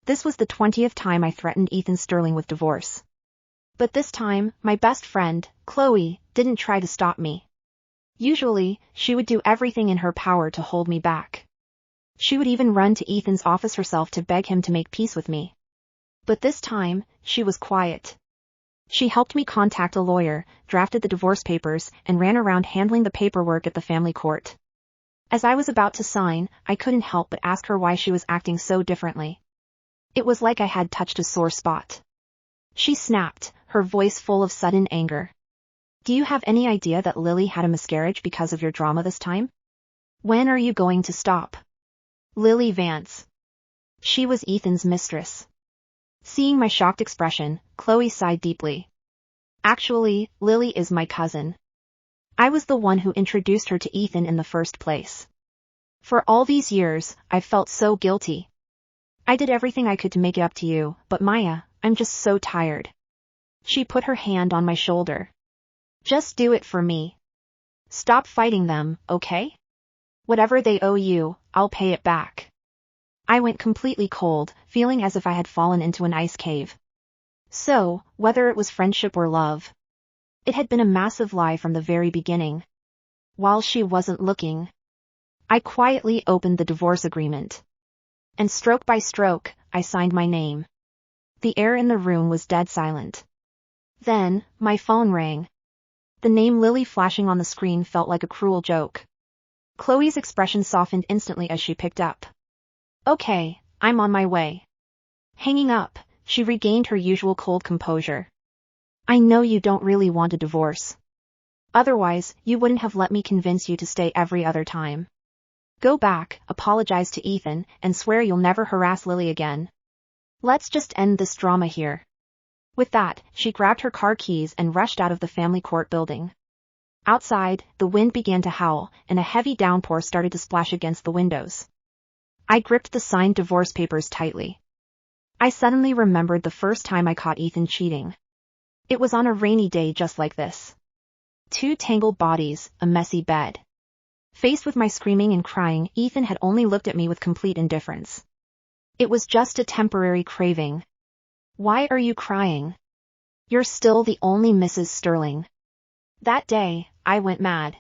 This was the 20th time I threatened Ethan Sterling with divorce. But this time, my best friend, Chloe, didn't try to stop me. Usually, she would do everything in her power to hold me back. She would even run to Ethan's office herself to beg him to make peace with me. But this time, she was quiet. She helped me contact a lawyer, drafted the divorce papers, and ran around handling the paperwork at the family court. As I was about to sign, I couldn't help but ask her why she was acting so differently. It was like I had touched a sore spot. She snapped, her voice full of sudden anger. Do you have any idea that Lily had a miscarriage because of your drama this time? When are you going to stop? Lily Vance. She was Ethan's mistress. Seeing my shocked expression, Chloe sighed deeply. Actually, Lily is my cousin. I was the one who introduced her to Ethan in the first place. For all these years, I've felt so guilty. I did everything I could to make it up to you, but Maya, I'm just so tired. She put her hand on my shoulder. Just do it for me. Stop fighting them, okay? Whatever they owe you, I'll pay it back. I went completely cold, feeling as if I had fallen into an ice cave. So, whether it was friendship or love, it had been a massive lie from the very beginning. While she wasn't looking, I quietly opened the divorce agreement. And stroke by stroke, I signed my name. The air in the room was dead silent. Then, my phone rang. The name Lily flashing on the screen felt like a cruel joke. Chloe's expression softened instantly as she picked up. Okay, I'm on my way. Hanging up, she regained her usual cold composure. I know you don't really want a divorce. Otherwise, you wouldn't have let me convince you to stay every other time. Go back, apologize to Ethan, and swear you'll never harass Lily again. Let's just end this drama here. With that, she grabbed her car keys and rushed out of the family court building. Outside, the wind began to howl, and a heavy downpour started to splash against the windows. I gripped the signed divorce papers tightly. I suddenly remembered the first time I caught Ethan cheating. It was on a rainy day just like this. 2 tangled bodies, a messy bed. Faced with my screaming and crying, Ethan had only looked at me with complete indifference. It was just a temporary craving. Why are you crying? You're still the only Mrs. Sterling. That day, I went mad.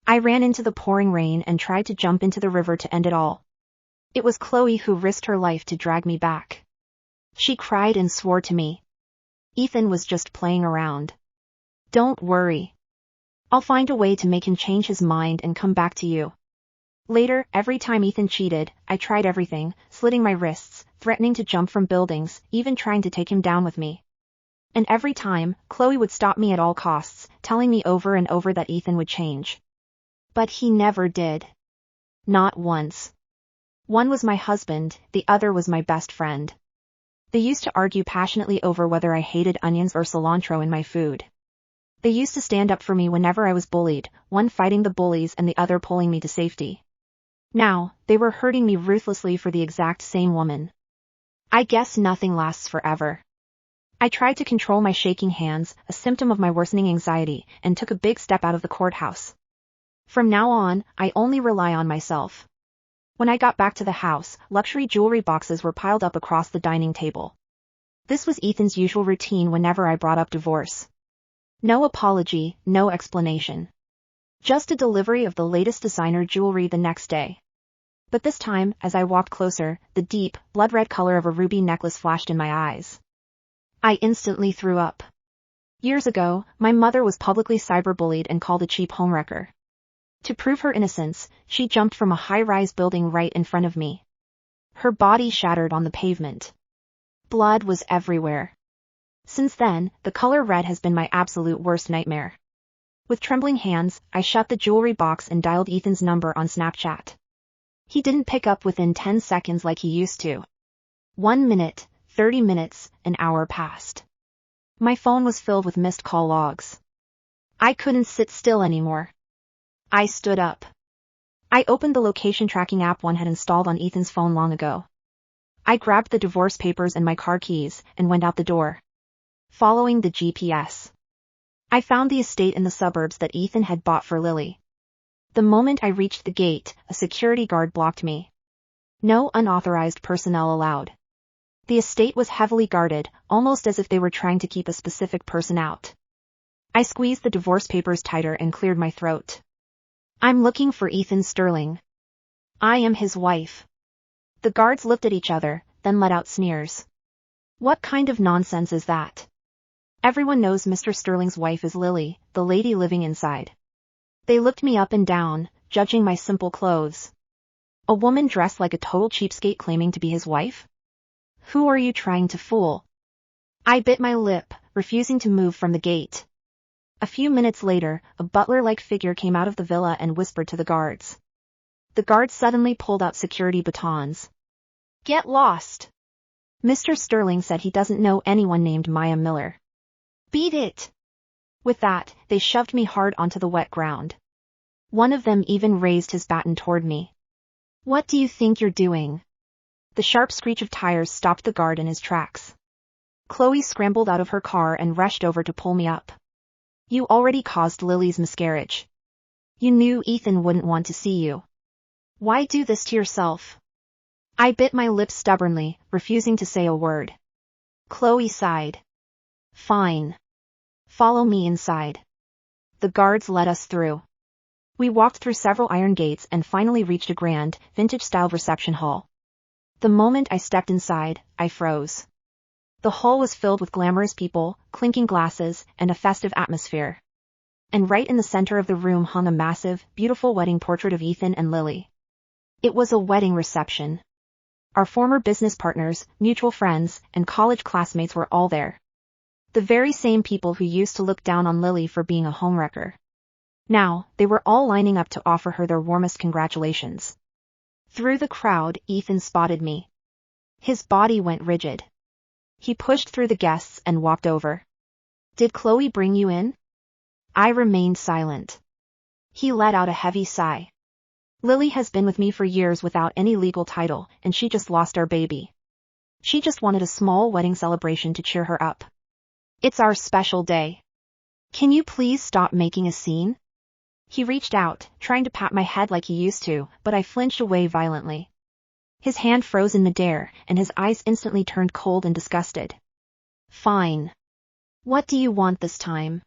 I ran into the pouring rain and tried to jump into the river to end it all. It was Chloe who risked her life to drag me back. She cried and swore to me. Ethan was just playing around. Don't worry. I'll find a way to make him change his mind and come back to you. Later, every time Ethan cheated, I tried everything, slitting my wrists, threatening to jump from buildings, even trying to take him down with me. And every time, Chloe would stop me at all costs, telling me over and over that Ethan would change. But he never did. Not once. One was my husband, the other was my best friend. They used to argue passionately over whether I hated onions or cilantro in my food. They used to stand up for me whenever I was bullied, one fighting the bullies and the other pulling me to safety. Now, they were hurting me ruthlessly for the exact same woman. I guess nothing lasts forever. I tried to control my shaking hands, a symptom of my worsening anxiety, and took a big step out of the courthouse. From now on, I only rely on myself. When I got back to the house, luxury jewelry boxes were piled up across the dining table. This was Ethan's usual routine whenever I brought up divorce. No apology, no explanation. Just a delivery of the latest designer jewelry the next day. But this time, as I walked closer, the deep, blood-red color of a ruby necklace flashed in my eyes. I instantly threw up. Years ago, my mother was publicly cyberbullied and called a cheap homewrecker. To prove her innocence, she jumped from a high-rise building right in front of me. Her body shattered on the pavement. Blood was everywhere. Since then, the color red has been my absolute worst nightmare. With trembling hands, I shut the jewelry box and dialed Ethan's number on Snapchat. He didn't pick up within 10 seconds like he used to. 1 minute, 30 minutes, an hour passed. My phone was filled with missed call logs. I couldn't sit still anymore. I stood up. I opened the location tracking app one had installed on Ethan's phone long ago. I grabbed the divorce papers and my car keys and went out the door. Following the GPS. I found the estate in the suburbs that Ethan had bought for Lily. The moment I reached the gate, a security guard blocked me. No unauthorized personnel allowed. The estate was heavily guarded, almost as if they were trying to keep a specific person out. I squeezed the divorce papers tighter and cleared my throat. I'm looking for Ethan Sterling. I am his wife. The guards looked at each other, then let out sneers. What kind of nonsense is that? Everyone knows Mr. Sterling's wife is Lily, the lady living inside. They looked me up and down, judging my simple clothes. A woman dressed like a total cheapskate claiming to be his wife? Who are you trying to fool? I bit my lip, refusing to move from the gate. A few minutes later, a butler-like figure came out of the villa and whispered to the guards. The guards suddenly pulled out security batons. Get lost! Mr. Sterling said he doesn't know anyone named Maya Miller. Beat it! With that, they shoved me hard onto the wet ground. One of them even raised his baton toward me. What do you think you're doing? The sharp screech of tires stopped the guard in his tracks. Chloe scrambled out of her car and rushed over to pull me up. You already caused Lily's miscarriage. You knew Ethan wouldn't want to see you. Why do this to yourself? I bit my lips stubbornly, refusing to say a word. Chloe sighed. Fine. Follow me inside. The guards let us through. We walked through several iron gates and finally reached a grand, vintage-style reception hall. The moment I stepped inside, I froze. The hall was filled with glamorous people, clinking glasses, and a festive atmosphere. And right in the center of the room hung a massive, beautiful wedding portrait of Ethan and Lily. It was a wedding reception. Our former business partners, mutual friends, and college classmates were all there. The very same people who used to look down on Lily for being a homewrecker. Now, they were all lining up to offer her their warmest congratulations. Through the crowd, Ethan spotted me. His body went rigid. He pushed through the guests and walked over. Did Chloe bring you in? I remained silent. He let out a heavy sigh. Lily has been with me for years without any legal title, and she just lost our baby. She just wanted a small wedding celebration to cheer her up. It's our special day. Can you please stop making a scene? He reached out, trying to pat my head like he used to, but I flinched away violently. His hand froze in midair, and his eyes instantly turned cold and disgusted. Fine. What do you want this time?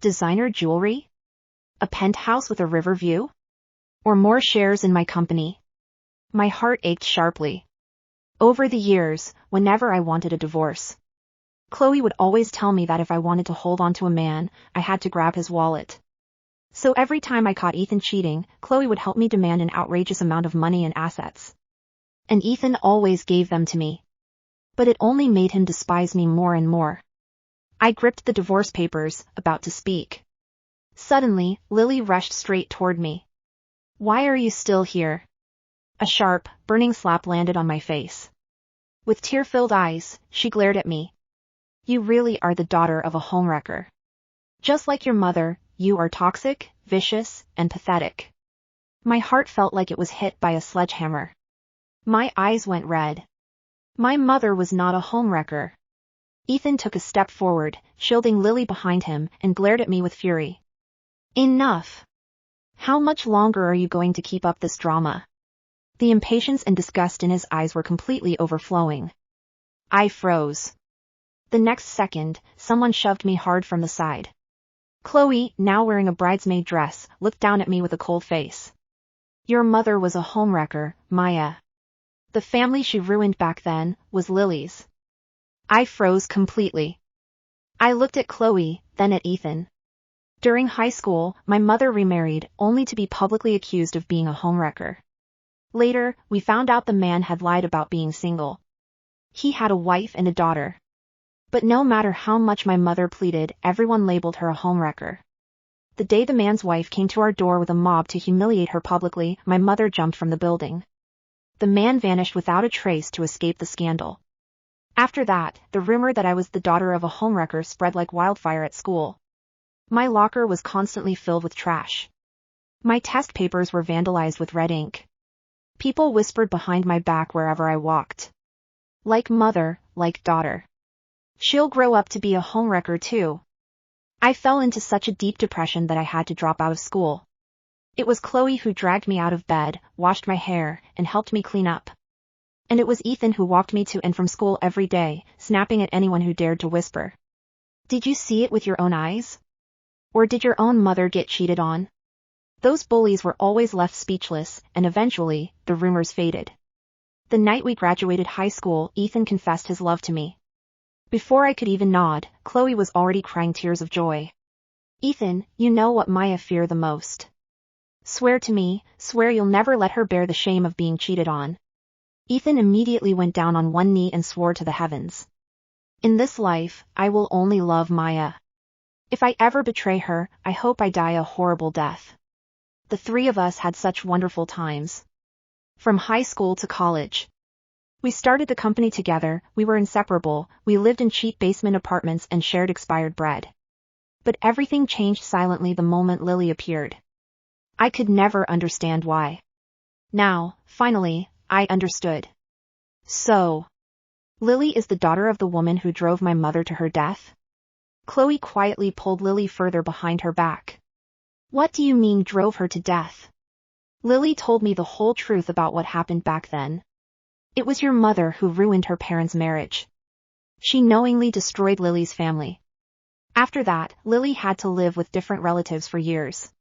Designer jewelry? A penthouse with a river view? Or more shares in my company? My heart ached sharply. Over the years, whenever I wanted a divorce, Chloe would always tell me that if I wanted to hold on to a man, I had to grab his wallet. So every time I caught Ethan cheating, Chloe would help me demand an outrageous amount of money and assets. And Ethan always gave them to me. But it only made him despise me more and more. I gripped the divorce papers, about to speak. Suddenly, Lily rushed straight toward me. Why are you still here? A sharp, burning slap landed on my face. With tear-filled eyes, she glared at me. You really are the daughter of a homewrecker. Just like your mother, you are toxic, vicious, and pathetic. My heart felt like it was hit by a sledgehammer. My eyes went red. My mother was not a homewrecker. Ethan took a step forward, shielding Lily behind him, and glared at me with fury. Enough! How much longer are you going to keep up this drama? The impatience and disgust in his eyes were completely overflowing. I froze. The next second, someone shoved me hard from the side. Chloe, now wearing a bridesmaid dress, looked down at me with a cold face. Your mother was a homewrecker, Maya. The family she ruined back then was Lily's. I froze completely. I looked at Chloe, then at Ethan. During high school, my mother remarried, only to be publicly accused of being a homewrecker. Later, we found out the man had lied about being single. He had a wife and a daughter. But no matter how much my mother pleaded, everyone labeled her a homewrecker. The day the man's wife came to our door with a mob to humiliate her publicly, my mother jumped from the building. The man vanished without a trace to escape the scandal. After that, the rumor that I was the daughter of a homewrecker spread like wildfire at school. My locker was constantly filled with trash. My test papers were vandalized with red ink. People whispered behind my back wherever I walked. Like mother, like daughter. She'll grow up to be a homewrecker too. I fell into such a deep depression that I had to drop out of school. It was Chloe who dragged me out of bed, washed my hair, and helped me clean up. And it was Ethan who walked me to and from school every day, snapping at anyone who dared to whisper. Did you see it with your own eyes? Or did your own mother get cheated on? Those bullies were always left speechless, and eventually, the rumors faded. The night we graduated high school, Ethan confessed his love to me. Before I could even nod, Chloe was already crying tears of joy. Ethan, you know what Maya feared the most. Swear to me, swear you'll never let her bear the shame of being cheated on. Ethan immediately went down on one knee and swore to the heavens. In this life, I will only love Maya. If I ever betray her, I hope I die a horrible death. The three of us had such wonderful times. From high school to college. We started the company together, we were inseparable, we lived in cheap basement apartments and shared expired bread. But everything changed silently the moment Lily appeared. I could never understand why. Now, finally, I understood. So, Lily is the daughter of the woman who drove my mother to her death? Chloe quietly pulled Lily further behind her back. What do you mean drove her to death? Lily told me the whole truth about what happened back then. It was your mother who ruined her parents' marriage. She knowingly destroyed Lily's family. After that, Lily had to live with different relatives for years.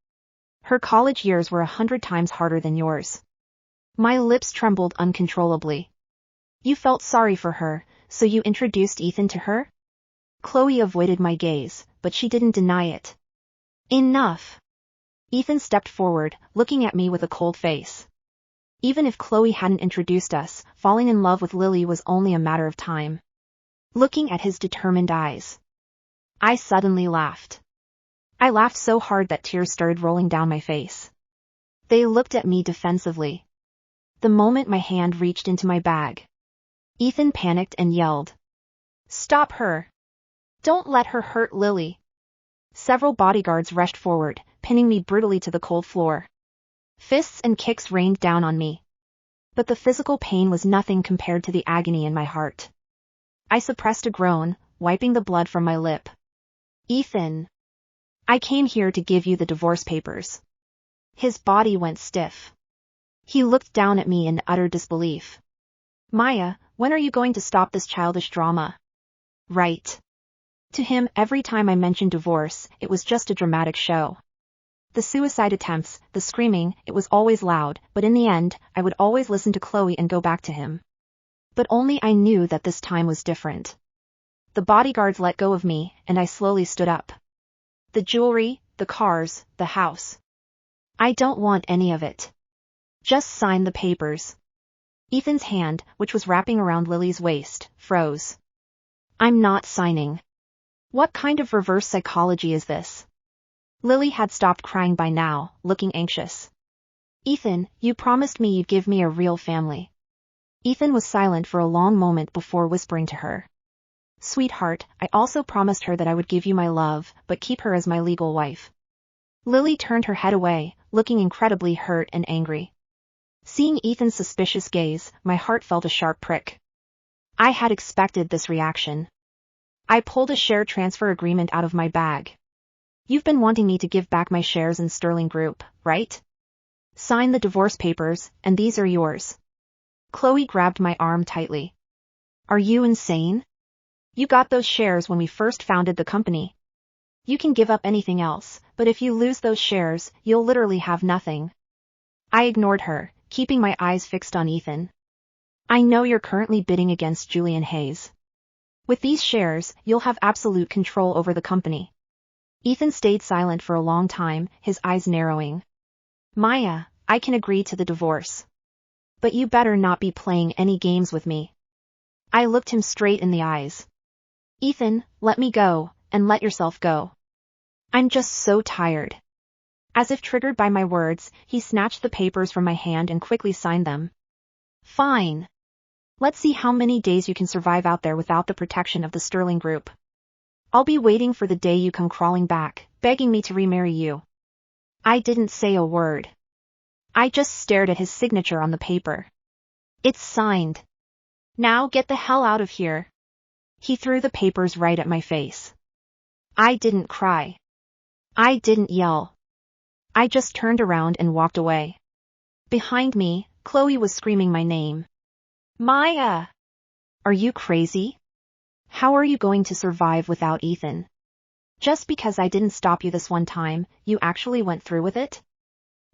Her college years were 100 times harder than yours. My lips trembled uncontrollably. You felt sorry for her, so you introduced Ethan to her? Chloe avoided my gaze, but she didn't deny it. Enough. Ethan stepped forward, looking at me with a cold face. Even if Chloe hadn't introduced us, falling in love with Lily was only a matter of time. Looking at his determined eyes, I suddenly laughed. I laughed so hard that tears started rolling down my face. They looked at me defensively. The moment my hand reached into my bag, Ethan panicked and yelled. Stop her! Don't let her hurt Lily! Several bodyguards rushed forward, pinning me brutally to the cold floor. Fists and kicks rained down on me. But the physical pain was nothing compared to the agony in my heart. I suppressed a groan, wiping the blood from my lip. Ethan! I came here to give you the divorce papers. His body went stiff. He looked down at me in utter disbelief. Maya, when are you going to stop this childish drama? Right. To him, every time I mentioned divorce, it was just a dramatic show. The suicide attempts, the screaming, it was always loud, but in the end, I would always listen to Chloe and go back to him. But only I knew that this time was different. The bodyguards let go of me, and I slowly stood up. The jewelry, the cars, the house. I don't want any of it. Just sign the papers. Ethan's hand, which was wrapping around Lily's waist, froze. I'm not signing. What kind of reverse psychology is this? Lily had stopped crying by now, looking anxious. Ethan, you promised me you'd give me a real family. Ethan was silent for a long moment before whispering to her. Sweetheart, I also promised her that I would give you my love, but keep her as my legal wife. Lily turned her head away, looking incredibly hurt and angry. Seeing Ethan's suspicious gaze, my heart felt a sharp prick. I had expected this reaction. I pulled a share transfer agreement out of my bag. You've been wanting me to give back my shares in Sterling Group, right? Sign the divorce papers, and these are yours. Chloe grabbed my arm tightly. Are you insane? You got those shares when we first founded the company. You can give up anything else, but if you lose those shares, you'll literally have nothing. I ignored her, keeping my eyes fixed on Ethan. I know you're currently bidding against Julian Hayes. With these shares, you'll have absolute control over the company. Ethan stayed silent for a long time, his eyes narrowing. Maya, I can agree to the divorce. But you better not be playing any games with me. I looked him straight in the eyes. Ethan, let me go, and let yourself go. I'm just so tired. As if triggered by my words, he snatched the papers from my hand and quickly signed them. Fine. Let's see how many days you can survive out there without the protection of the Sterling Group. I'll be waiting for the day you come crawling back, begging me to remarry you. I didn't say a word. I just stared at his signature on the paper. It's signed. Now get the hell out of here. He threw the papers right at my face. I didn't cry. I didn't yell. I just turned around and walked away. Behind me, Chloe was screaming my name. Maya! Are you crazy? How are you going to survive without Ethan? Just because I didn't stop you this one time, you actually went through with it?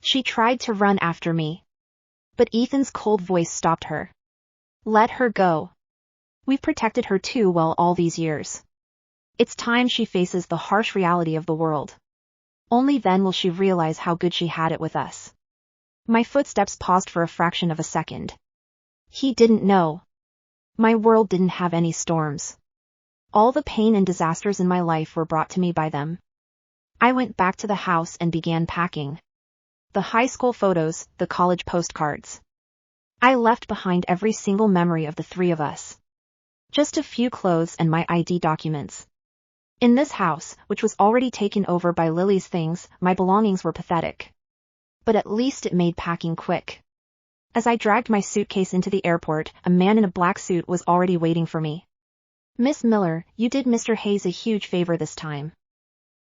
She tried to run after me. But Ethan's cold voice stopped her. Let her go. We've protected her too well all these years. It's time she faces the harsh reality of the world. Only then will she realize how good she had it with us. My footsteps paused for a fraction of a second. He didn't know. My world didn't have any storms. All the pain and disasters in my life were brought to me by them. I went back to the house and began packing. The high school photos, the college postcards. I left behind every single memory of the three of us. Just a few clothes and my ID documents. In this house, which was already taken over by Lily's things, my belongings were pathetic. But at least it made packing quick. As I dragged my suitcase into the airport, a man in a black suit was already waiting for me. Miss Miller, you did Mr. Hayes a huge favor this time.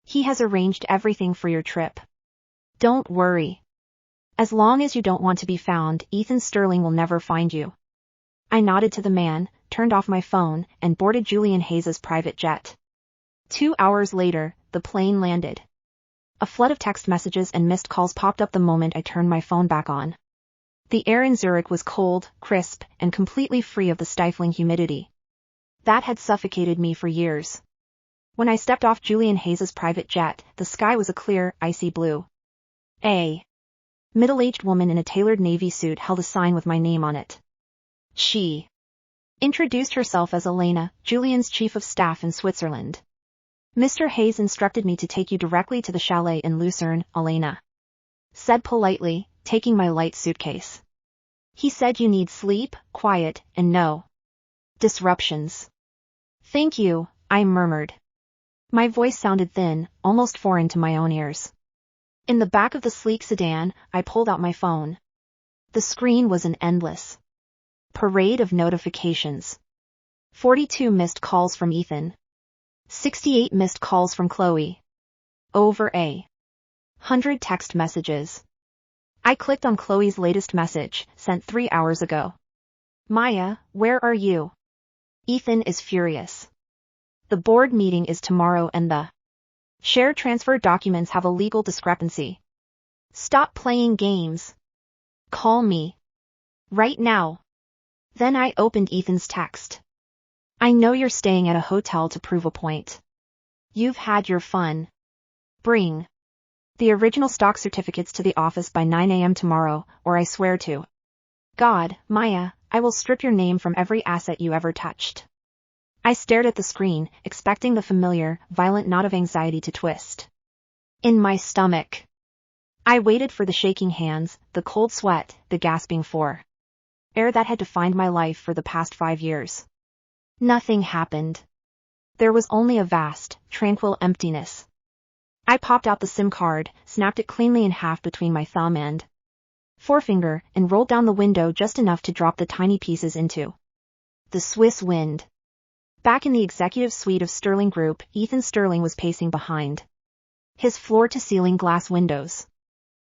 He has arranged everything for your trip. Don't worry. As long as you don't want to be found, Ethan Sterling will never find you. I nodded to the man, turned off my phone, and boarded Julian Hayes's private jet. 2 hours later, the plane landed. A flood of text messages and missed calls popped up the moment I turned my phone back on. The air in Zurich was cold, crisp, and completely free of the stifling humidity that had suffocated me for years. When I stepped off Julian Hayes's private jet, the sky was a clear, icy blue. A middle-aged woman in a tailored navy suit held a sign with my name on it. She introduced herself as Elena, Julian's chief of staff in Switzerland. Mr. Hayes instructed me to take you directly to the chalet in Lucerne, Elena said politely, taking my light suitcase. He said you need sleep, quiet, and no disruptions. Thank you, I murmured. My voice sounded thin, almost foreign to my own ears. In the back of the sleek sedan, I pulled out my phone. The screen was an endless parade of notifications. 42 missed calls from Ethan. 68 missed calls from Chloe. Over 100 text messages. I clicked on Chloe's latest message, sent 3 hours ago. Maya, where are you? Ethan is furious. The board meeting is tomorrow and the share transfer documents have a legal discrepancy. Stop playing games. Call me. Right now. Then I opened Ethan's text. I know you're staying at a hotel to prove a point. You've had your fun. Bring the original stock certificates to the office by 9 a.m. tomorrow, or I swear to God, Maya, I will strip your name from every asset you ever touched. I stared at the screen, expecting the familiar, violent knot of anxiety to twist in my stomach. I waited for the shaking hands, the cold sweat, the gasping for air that had defined my life for the past 5 years. Nothing happened. There was only a vast, tranquil emptiness. I popped out the SIM card, snapped it cleanly in half between my thumb and forefinger, and rolled down the window just enough to drop the tiny pieces into the Swiss wind. Back in the executive suite of Sterling Group, Ethan Sterling was pacing behind his floor-to-ceiling glass windows.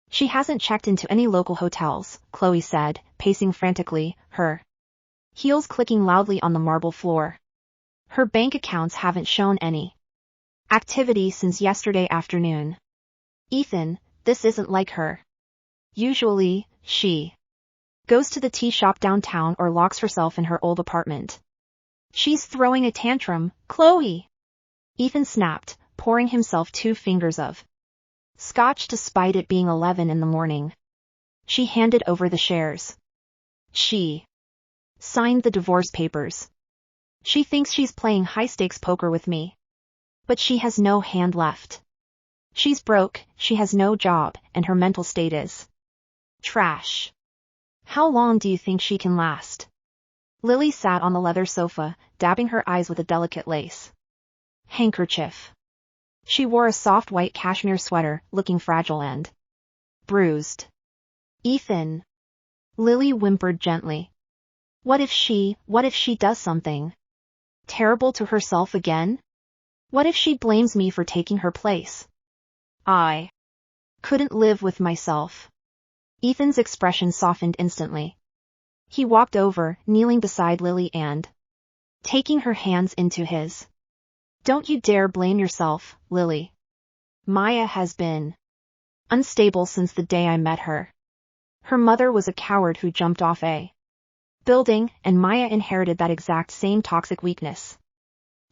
She hasn't checked into any local hotels, Chloe said, pacing frantically, her heels clicking loudly on the marble floor. Her bank accounts haven't shown any activity since yesterday afternoon. Ethan, this isn't like her. Usually, she goes to the tea shop downtown or locks herself in her old apartment. She's throwing a tantrum, Chloe! Ethan snapped, pouring himself 2 fingers of scotch despite it being 11 in the morning. She handed over the shares. She signed the divorce papers. She thinks she's playing high-stakes poker with me. But she has no hand left. She's broke, she has no job, and her mental state is trash. How long do you think she can last? Lily sat on the leather sofa, dabbing her eyes with a delicate lace handkerchief. She wore a soft white cashmere sweater, looking fragile and bruised. Ethan. Lily whimpered gently. What if she does something terrible to herself again? What if she blames me for taking her place? I couldn't live with myself. Ethan's expression softened instantly. He walked over, kneeling beside Lily and taking her hands into his. Don't you dare blame yourself, Lily. Maya has been unstable since the day I met her. Her mother was a coward who jumped off a building, and Maya inherited that exact same toxic weakness.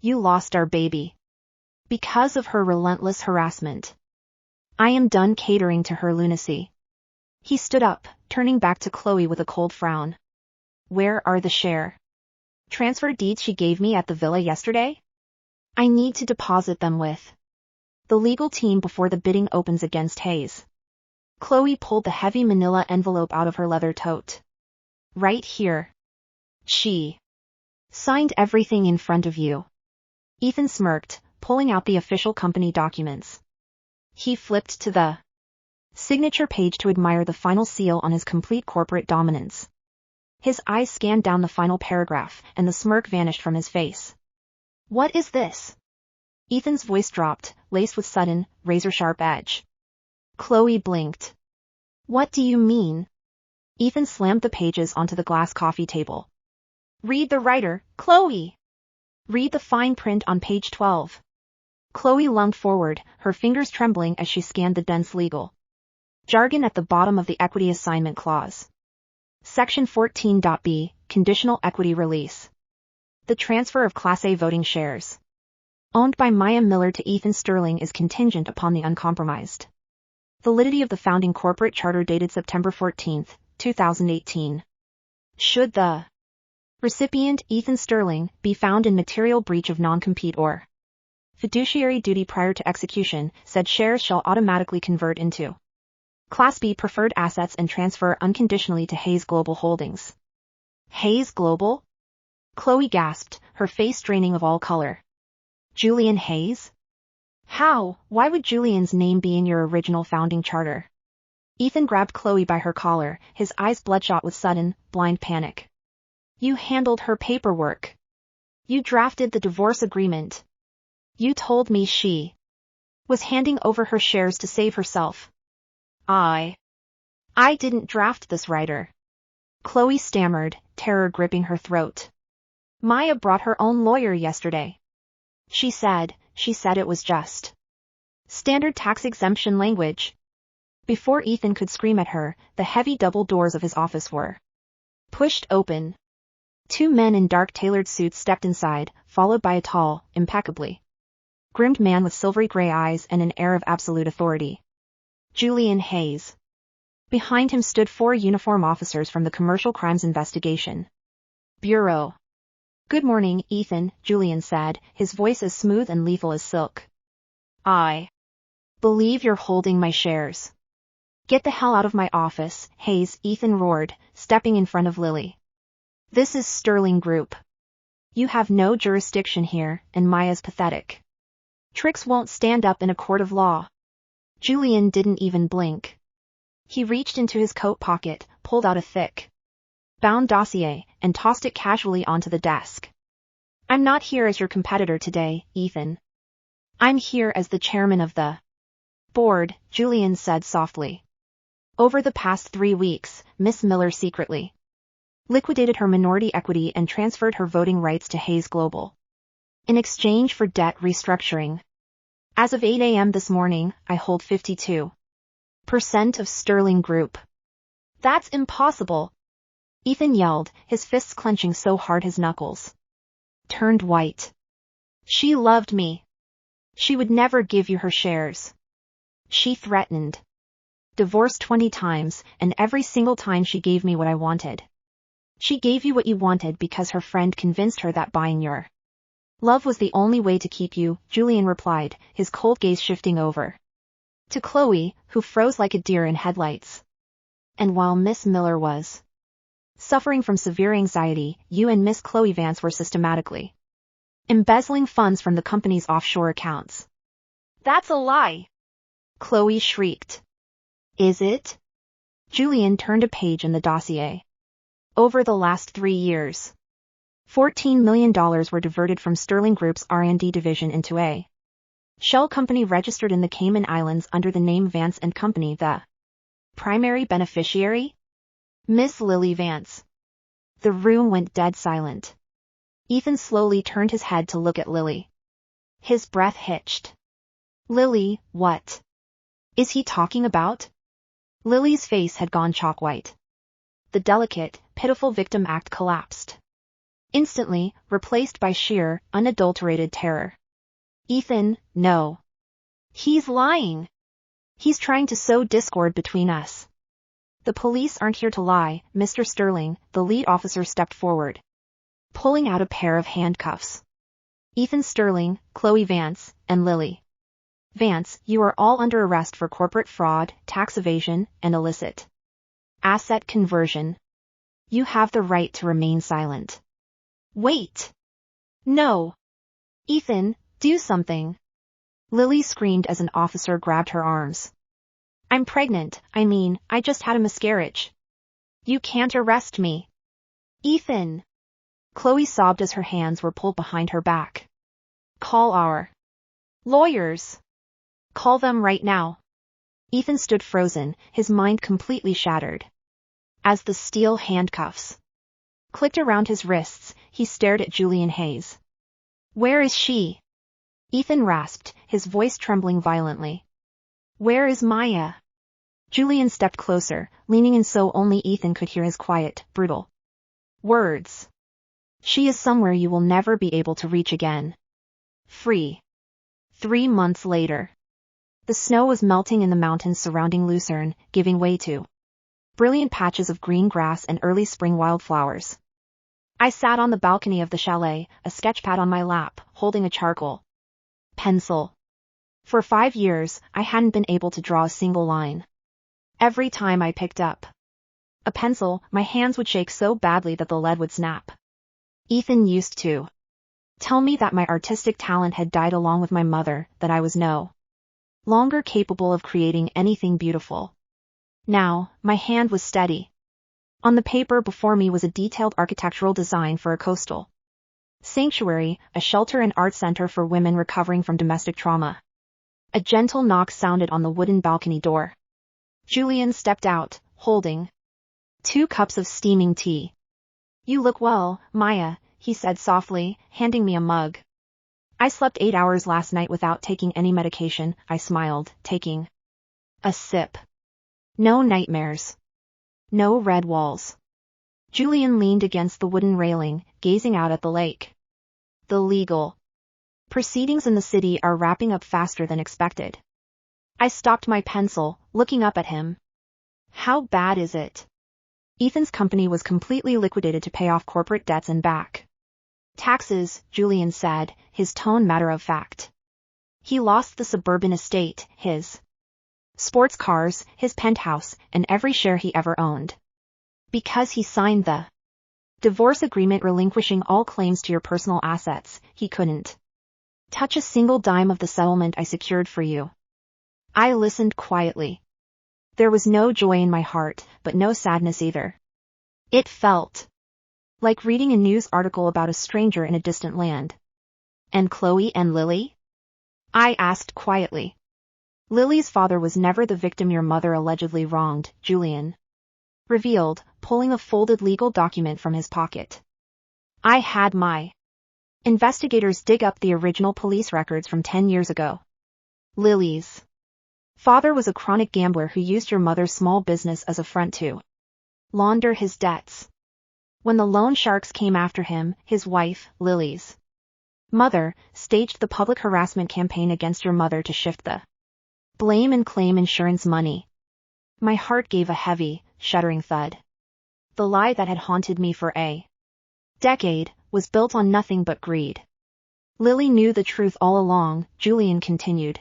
You lost our baby because of her relentless harassment. I am done catering to her lunacy. He stood up, turning back to Chloe with a cold frown. Where are the share transfer deeds she gave me at the villa yesterday? I need to deposit them with the legal team before the bidding opens against Hayes. Chloe pulled the heavy manila envelope out of her leather tote. Right here. She signed everything in front of you. Ethan smirked, pulling out the official company documents. He flipped to the signature page to admire the final seal on his complete corporate dominance. His eyes scanned down the final paragraph, and the smirk vanished from his face. What is this? Ethan's voice dropped, laced with sudden, razor-sharp edge. Chloe blinked. What do you mean? Ethan slammed the pages onto the glass coffee table. Read the writer, Chloe. Read the fine print on page 12. Chloe lunged forward, her fingers trembling as she scanned the dense legal jargon at the bottom of the equity assignment clause. Section 14.B, Conditional Equity Release. The transfer of Class A voting shares owned by Maya Miller to Ethan Sterling is contingent upon the uncompromised validity of the founding corporate charter dated September 14, 2018. Should the recipient, Ethan Sterling, be found in material breach of non-compete or fiduciary duty prior to execution, said shares shall automatically convert into Class B preferred assets and transfer unconditionally to Hayes Global Holdings. Hayes Global? Chloe gasped, her face draining of all color. Julian Hayes? How? Why would Julian's name be in your original founding charter? Ethan grabbed Chloe by her collar, his eyes bloodshot with sudden, blind panic. You handled her paperwork. You drafted the divorce agreement. You told me she was handing over her shares to save herself. I didn't draft this writer. Chloe stammered, terror gripping her throat. Maya brought her own lawyer yesterday. She said it was just standard tax exemption language. Before Ethan could scream at her, the heavy double doors of his office were pushed open. Two men in dark tailored suits stepped inside, followed by a tall, impeccably groomed man with silvery gray eyes and an air of absolute authority. Julian Hayes. Behind him stood 4 uniform officers from the Commercial Crimes Investigation Bureau. Good morning, Ethan, Julian said, his voice as smooth and lethal as silk. I believe you're holding my shares. Get the hell out of my office, Hayes, Ethan roared, stepping in front of Lily. This is Sterling Group. You have no jurisdiction here, and Maya's pathetic tricks won't stand up in a court of law. Julian didn't even blink. He reached into his coat pocket, pulled out a thick bound dossier, and tossed it casually onto the desk. I'm not here as your competitor today, Ethan. I'm here as the chairman of the board, Julian said softly. Over the past 3 weeks, Miss Miller secretly liquidated her minority equity and transferred her voting rights to Hayes Global in exchange for debt restructuring. As of 8 a.m. this morning, I hold 52% of Sterling Group. That's impossible. Ethan yelled, his fists clenching so hard his knuckles turned white. She loved me. She would never give you her shares. She threatened divorce 20 times, and every single time she gave me what I wanted. She gave you what you wanted because her friend convinced her that buying your love was the only way to keep you, Julian replied, his cold gaze shifting over to Chloe, who froze like a deer in headlights. And while Miss Miller was suffering from severe anxiety, you and Miss Chloe Vance were systematically embezzling funds from the company's offshore accounts. That's a lie! Chloe shrieked. Is it? Julian turned a page in the dossier. Over the last 3 years, $14 million were diverted from Sterling Group's R&D division into a shell company registered in the Cayman Islands under the name Vance and Company. The primary beneficiary? Miss Lily Vance. The room went dead silent. Ethan slowly turned his head to look at Lily. His breath hitched. Lily, what is he talking about? Lily's face had gone chalk white. The delicate, pitiful victim act collapsed. Instantly, replaced by sheer, unadulterated terror. Ethan, no. He's lying. He's trying to sow discord between us. The police aren't here to lie, Mr. Sterling, the lead officer stepped forward, pulling out a pair of handcuffs. Ethan Sterling, Chloe Vance, and Lily Vance, you are all under arrest for corporate fraud, tax evasion, and illicit asset conversion. You have the right to remain silent. Wait. No. Ethan, do something. Lily screamed as an officer grabbed her arms. I'm pregnant, I just had a miscarriage. You can't arrest me. Ethan. Chloe sobbed as her hands were pulled behind her back. Call our lawyers. Call them right now. Ethan stood frozen, his mind completely shattered. As the steel handcuffs clicked around his wrists, he stared at Julian Hayes. Where is she? Ethan rasped, his voice trembling violently. Where is Maya? Julian stepped closer, leaning in so only Ethan could hear his quiet, brutal words. She is somewhere you will never be able to reach again. Free. 3 months later. The snow was melting in the mountains surrounding Lucerne, giving way to brilliant patches of green grass and early spring wildflowers. I sat on the balcony of the chalet, a sketchpad on my lap, holding a charcoal pencil. For 5 years, I hadn't been able to draw a single line. Every time I picked up a pencil, my hands would shake so badly that the lead would snap. Ethan used to tell me that my artistic talent had died along with my mother, that I was no longer capable of creating anything beautiful. Now, my hand was steady. On the paper before me was a detailed architectural design for a coastal sanctuary, a shelter and art center for women recovering from domestic trauma. A gentle knock sounded on the wooden balcony door. Julian stepped out, holding 2 cups of steaming tea. You look well, Maya, he said softly, handing me a mug. I slept 8 hours last night without taking any medication, I smiled, taking a sip. No nightmares. No red walls. Julian leaned against the wooden railing, gazing out at the lake. The legal proceedings in the city are wrapping up faster than expected. I stopped my pencil, looking up at him. How bad is it? Ethan's company was completely liquidated to pay off corporate debts and back taxes, Julian said, his tone matter-of-fact. He lost the suburban estate, his sports cars, his penthouse, and every share he ever owned. Because he signed the divorce agreement relinquishing all claims to your personal assets, he couldn't touch a single dime of the settlement I secured for you. I listened quietly. There was no joy in my heart, but no sadness either. It felt like reading a news article about a stranger in a distant land. And Chloe and Lily? I asked quietly. Lily's father was never the victim your mother allegedly wronged, Julian revealed, pulling a folded legal document from his pocket. I had my investigators dig up the original police records from 10 years ago. Lily's father was a chronic gambler who used your mother's small business as a front to launder his debts. When the loan sharks came after him, his wife, Lily's mother, staged the public harassment campaign against your mother to shift the blame and claim insurance money. My heart gave a heavy, shuddering thud. The lie that had haunted me for a decade was built on nothing but greed. Lily knew the truth all along, Julian continued.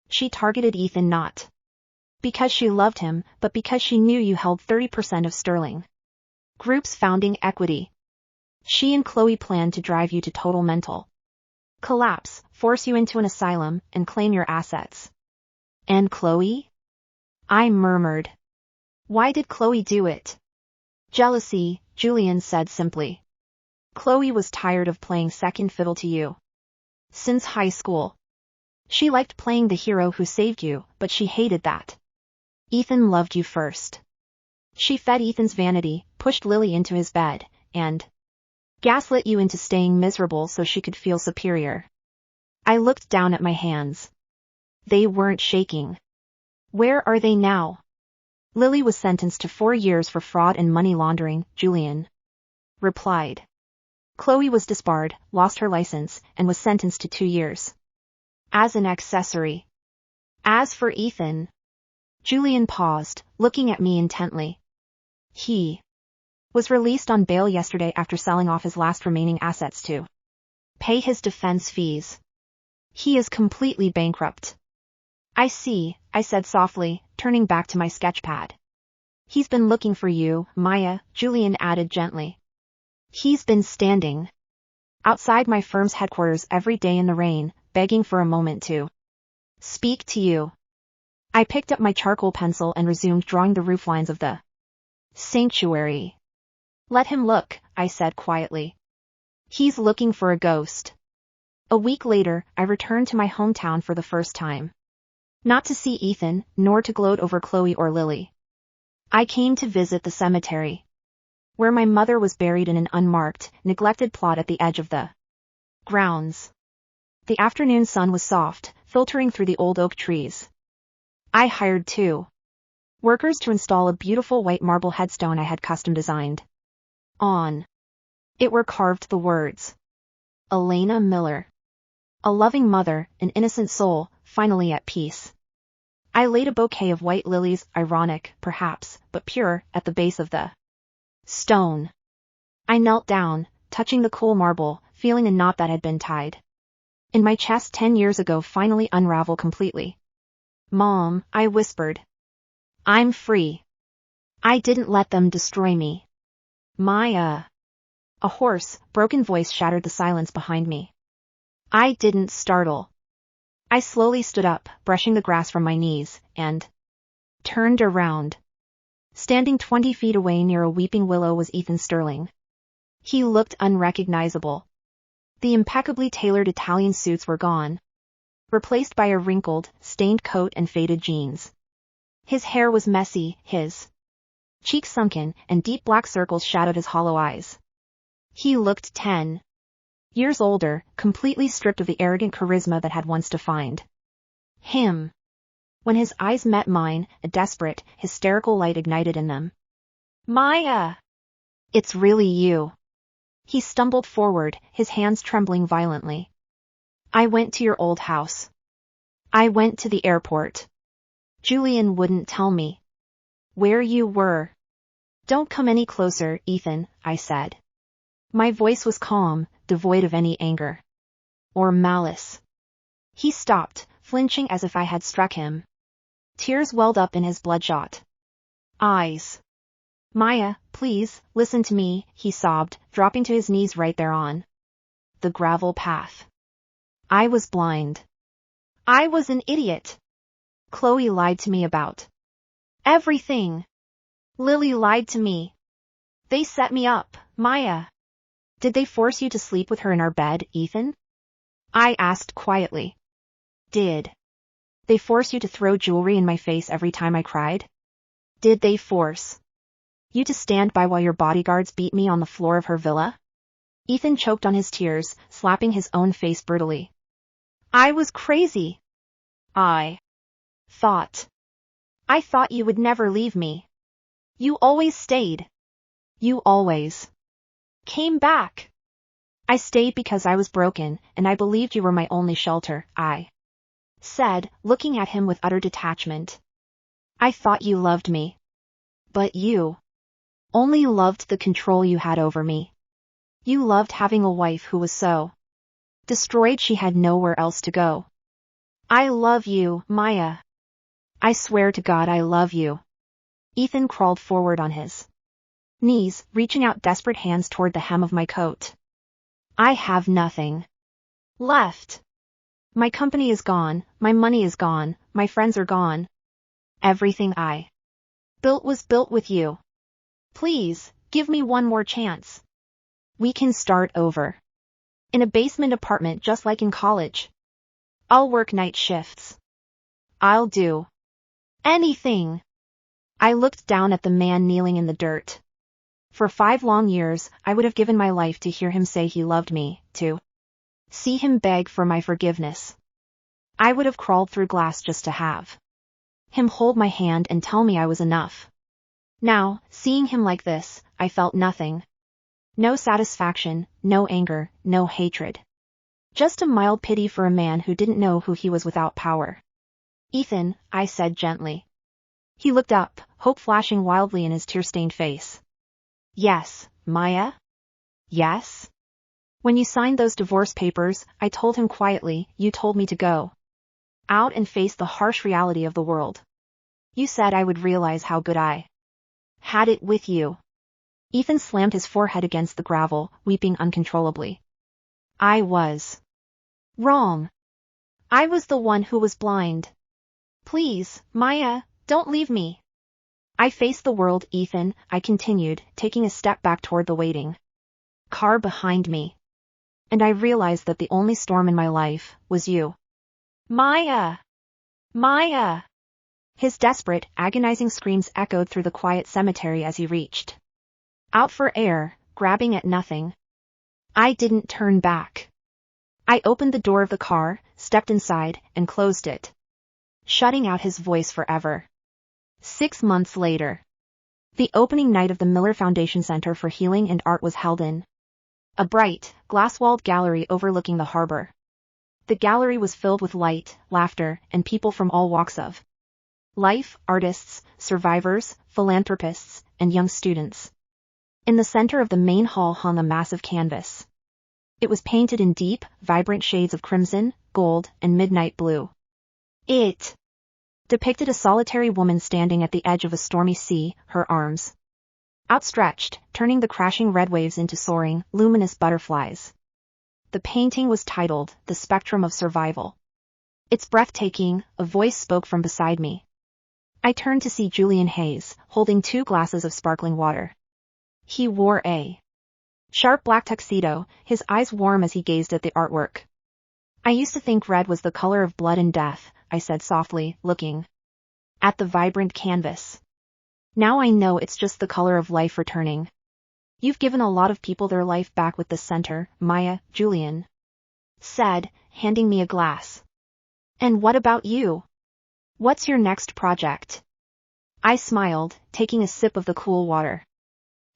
She targeted Ethan not because she loved him, but because she knew you held 30% of Sterling Group's founding equity. She and Chloe planned to drive you to total mental collapse, force you into an asylum, and claim your assets. And Chloe? I murmured. Why did Chloe do it? Jealousy, Julian said simply. Chloe was tired of playing second fiddle to you. Since high school. She liked playing the hero who saved you, but she hated that Ethan loved you first. She fed Ethan's vanity, pushed Lily into his bed, and gaslit you into staying miserable so she could feel superior. I looked down at my hands. They weren't shaking. Where are they now? Lily was sentenced to 4 years for fraud and money laundering, Julian replied. Chloe was disbarred, lost her license, and was sentenced to 2 years. As an accessory. As for Ethan. Julian paused, looking at me intently. He was released on bail yesterday after selling off his last remaining assets to pay his defense fees. He is completely bankrupt. I see, I said softly, turning back to my sketchpad. He's been looking for you, Maya, Julian added gently. He's been standing outside my firm's headquarters every day in the rain, begging for a moment to speak to you. I picked up my charcoal pencil and resumed drawing the rooflines of the sanctuary. Let him look, I said quietly. He's looking for a ghost. A week later, I returned to my hometown for the first time. Not to see Ethan, nor to gloat over Chloe or Lily. I came to visit the cemetery, where my mother was buried in an unmarked, neglected plot at the edge of the grounds. The afternoon sun was soft, filtering through the old oak trees. I hired 2 workers to install a beautiful white marble headstone I had custom designed. On it were carved the words, Elena Miller. A loving mother, an innocent soul, finally at peace. I laid a bouquet of white lilies, ironic, perhaps, but pure, at the base of the stone. I knelt down, touching the cool marble, feeling a knot that had been tied in my chest 10 years ago finally unravel completely. Mom, I whispered. I'm free. I didn't let them destroy me. Maya. A hoarse, broken voice shattered the silence behind me. I didn't startle. I slowly stood up, brushing the grass from my knees, and turned around. Standing 20 feet away near a weeping willow was Ethan Sterling. He looked unrecognizable. The impeccably tailored Italian suits were gone, replaced by a wrinkled, stained coat and faded jeans. His hair was messy, his cheeks sunken, and deep black circles shadowed his hollow eyes. He looked 10 years older, completely stripped of the arrogant charisma that had once defined him. When his eyes met mine, a desperate, hysterical light ignited in them. Maya! It's really you. He stumbled forward, his hands trembling violently. I went to your old house. I went to the airport. Julian wouldn't tell me where you were. Don't come any closer, Ethan, I said. My voice was calm, devoid of any anger or malice. He stopped, flinching as if I had struck him. Tears welled up in his bloodshot eyes. Maya, please, listen to me, he sobbed, dropping to his knees right there on the gravel path. I was blind. I was an idiot. Chloe lied to me about everything. Lily lied to me. They set me up, Maya. Did they force you to sleep with her in our bed, Ethan? I asked quietly. Did they force you to throw jewelry in my face every time I cried? Did they force you to stand by while your bodyguards beat me on the floor of her villa? Ethan choked on his tears, slapping his own face brutally. I was crazy. I thought you would never leave me. You always stayed. You always came back. I stayed because I was broken, and I believed you were my only shelter, I said, looking at him with utter detachment. I thought you loved me. But you only loved the control you had over me. You loved having a wife who was so destroyed she had nowhere else to go. I love you, Maya. I swear to God I love you. Ethan crawled forward on his knees, reaching out desperate hands toward the hem of my coat. I have nothing left. My company is gone, my money is gone, my friends are gone. Everything I built was built with you. Please, give me one more chance. We can start over. In a basement apartment just like in college. I'll work night shifts. I'll do anything. I looked down at the man kneeling in the dirt. For 5 long years, I would have given my life to hear him say he loved me, to see him beg for my forgiveness. I would have crawled through glass just to have him hold my hand and tell me I was enough. Now, seeing him like this, I felt nothing. No satisfaction, no anger, no hatred. Just a mild pity for a man who didn't know who he was without power. Ethan, I said gently. He looked up, hope flashing wildly in his tear-stained face. Yes, Maya? Yes? When you signed those divorce papers, I told him quietly, you told me to go out and face the harsh reality of the world. You said I would realize how good I had it with you. Ethan slammed his forehead against the gravel, weeping uncontrollably. I was wrong. I was the one who was blind. Please, Maya, don't leave me. I faced the world, Ethan, I continued, taking a step back toward the waiting car behind me. And I realized that the only storm in my life was you. Maya! Maya! His desperate, agonizing screams echoed through the quiet cemetery as he reached out for air, grabbing at nothing. I didn't turn back. I opened the door of the car, stepped inside, and closed it, shutting out his voice forever. 6 months later, the opening night of the Miller Foundation Center for Healing and Art was held in a bright, glass-walled gallery overlooking the harbor. The gallery was filled with light, laughter, and people from all walks of life, artists, survivors, philanthropists, and young students. In the center of the main hall hung a massive canvas. It was painted in deep, vibrant shades of crimson, gold, and midnight blue. It depicted a solitary woman standing at the edge of a stormy sea, her arms outstretched, turning the crashing red waves into soaring, luminous butterflies. The painting was titled, The Spectrum of Survival. It's breathtaking, a voice spoke from beside me. I turned to see Julian Hayes, holding 2 glasses of sparkling water. He wore a sharp black tuxedo, his eyes warm as he gazed at the artwork. I used to think red was the color of blood and death, I said softly, looking at the vibrant canvas. Now I know it's just the color of life returning. You've given a lot of people their life back with this center, Maya, Julian said, handing me a glass. And what about you? What's your next project? I smiled, taking a sip of the cool water.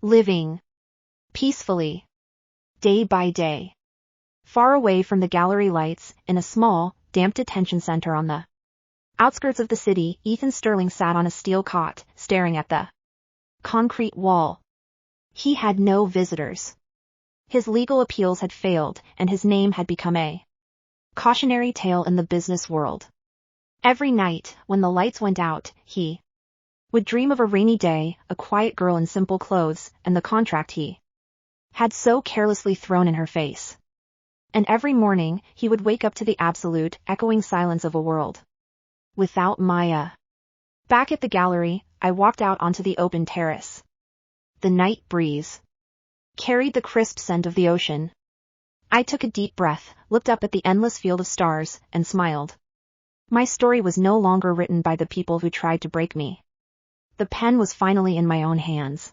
Living peacefully, day by day. Far away from the gallery lights, in a small, damp detention center on the outskirts of the city, Ethan Sterling sat on a steel cot, staring at the concrete wall. He had no visitors. His legal appeals had failed, and his name had become a cautionary tale in the business world. Every night, when the lights went out, he would dream of a rainy day, a quiet girl in simple clothes, and the contract he had so carelessly thrown in her face. And every morning, he would wake up to the absolute, echoing silence of a world without Maya. Back at the gallery, I walked out onto the open terrace. The night breeze carried the crisp scent of the ocean. I took a deep breath, looked up at the endless field of stars, and smiled. My story was no longer written by the people who tried to break me. The pen was finally in my own hands.